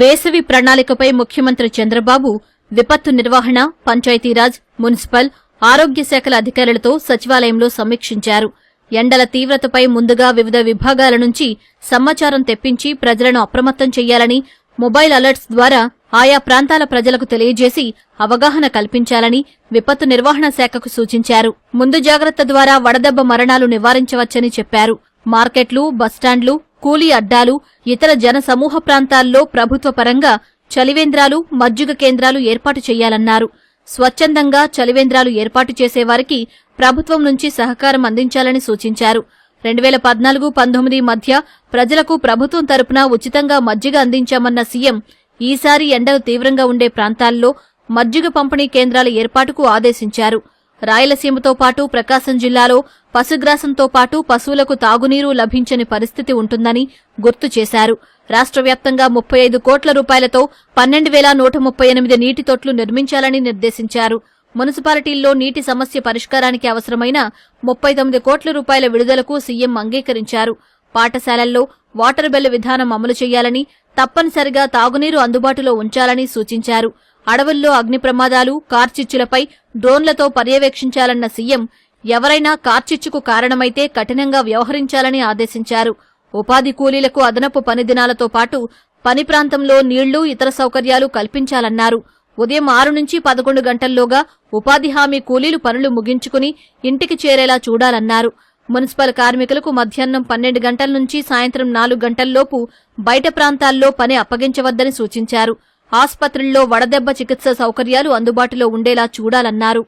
వేసవి ప్రణాళికపై ముఖ్యమంత్రి చంద్రబాబు విపత్తు నిర్వహణ, పంచాయతీరాజ్, మున్సిపల్, ఆరోగ్య శాఖల అధికారులతో సచివాలయంలో సమీక్షించారు. ఎండల తీవ్రతపై ముందుగా వివిధ విభాగాల నుంచి సమాచారం తెప్పించి ప్రజలను అప్రమత్తం చేయాలని, మొబైల్ అలర్ట్స్ ద్వారా ఆయా ప్రాంతాల ప్రజలకు తెలియజేసి అవగాహన కల్పించాలని విపత్తు నిర్వహణ శాఖకు సూచించారు. ముందు జాగ్రత్త ద్వారా వడదెబ్బ మరణాలు నివారించవచ్చని చెప్పారు. మార్కెట్లు, బస్టాండ్లు, కూలీ అడ్డాలు, ఇతర జన సమూహ ప్రాంతాల్లో ప్రభుత్వ పరంగా చలివేంద్రాలు, మజ్జిగ కేంద్రాలు ఏర్పాటు చేయాలన్నారు. స్వచ్ఛందంగా చలివేంద్రాలు ఏర్పాటు చేసేవారికి ప్రభుత్వం నుంచి సహకారం అందించాలని సూచించారు. 2014-19 మధ్య ప్రజలకు ప్రభుత్వం తరపున ఉచితంగా మజ్జిగ అందించామన్న సీఎం ఈసారి ఎండలు తీవ్రంగా ఉండే ప్రాంతాల్లో మజ్జిగ పంపిణీ కేంద్రాల ఏర్పాటుకు ఆదేశించారు. రాయలసీమతో పాటు ప్రకాశం జిల్లాలో పశుగ్రాసంతో పాటు పశువులకు తాగునీరు లభించని పరిస్థితి ఉంటుందని గుర్తు చేశారు. రాష్ట్ర వ్యాప్తంగా 35 కోట్ల రూపాయలతో 12,138 నీటి తొట్లు నిర్మించాలని నిర్దేశించారు. మున్సిపాలిటీల్లో నీటి సమస్య పరిష్కారానికి అవసరమైన 39 కోట్ల రూపాయల విడుదలకు సీఎం అంగీకరించారు. పాఠశాలల్లో వాటర్ బెల్ విధానం అమలు చేయాలని, తప్పనిసరిగా తాగునీరు అందుబాటులో ఉంచాలని సూచించారు. అడవుల్లో అగ్ని ప్రమాదాలు, కార్చిచ్చులపై డ్రోన్లతో పర్యవేక్షించాలన్న సీఎం ఎవరైనా కార్చిచ్చుకు కారణమైతే కఠినంగా వ్యవహరించాలని ఆదేశించారు. ఉపాధి కూలీలకు అదనపు పని దినాలతో పాటు పని ప్రాంతంలో నీళ్లు, ఇతర సౌకర్యాలు కల్పించాలన్నారు. ఉదయం 6 నుంచి 11 గంటల్లోగా ఉపాధి హామీ కూలీలు పనులు ముగించుకుని ఇంటికి చేరేలా చూడాలన్నారు. మున్సిపల్ కార్మికులకు మధ్యాహ్నం 12 గంటల నుంచి సాయంత్రం 4 గంటల్లోపు బయట ప్రాంతాల్లో పని అప్పగించవద్దని సూచించారు. ఆస్పత్రుల్లో వడదెబ్బ చికిత్స సౌకర్యాలు అందుబాటులో ఉండేలా చూడాలన్నారు.